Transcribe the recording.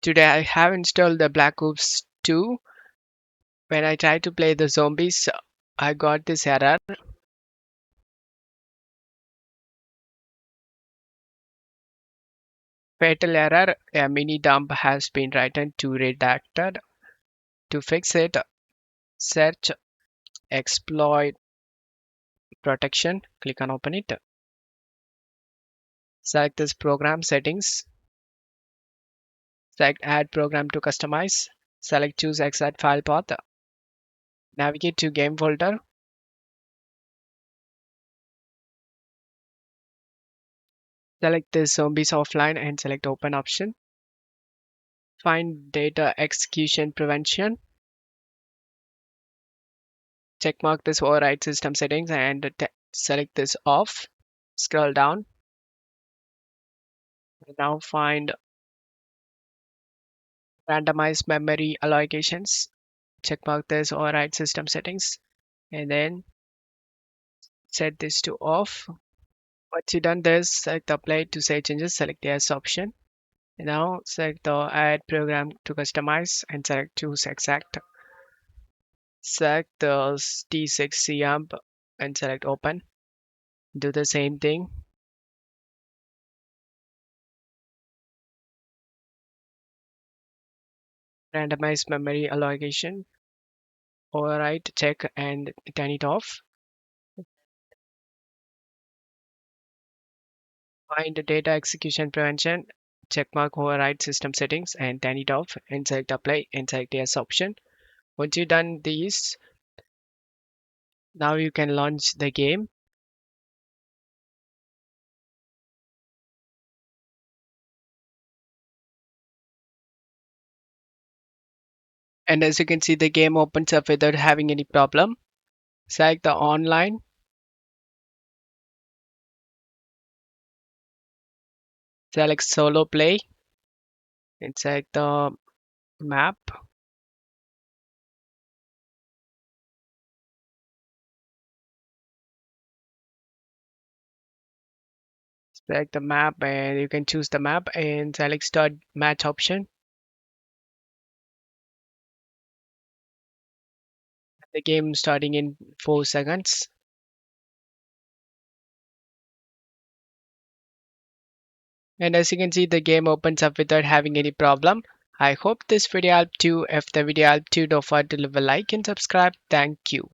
Today I have installed the Black Ops 2. When I tried to play the zombies, I got this error. Fatal error. A mini dump has been written to redacted. To fix it, search exploit protection. Click on open it. Select this program settings. Select add program to customize. Select choose exact file path. Navigate to game folder. Select this zombies offline and select open option. Find data execution prevention. Checkmark this override system settings and select this off. Scroll down. Now find randomized memory allocations. Checkmark this override system settings and then set this to off. Once you done this, select apply to save changes, select yes option. Now select the add program to customize and select choose exact. Select the T6C amp and select open. Do the same thing. Randomized memory allocation. Override, check and turn it off. Find the data execution prevention. Checkmark override system settings and turn it off and select apply and select yes option. Once you've done these, now you can launch the game. And as you can see, the game opens up without having any problem. Select the online. Select solo play and select the map. Select the map and you can choose the map and select start match option. The game starting in 4 seconds. And as you can see, the game opens up without having any problem. I hope this video helped you. If the video helped you, don't forget to leave a like and subscribe. Thank you.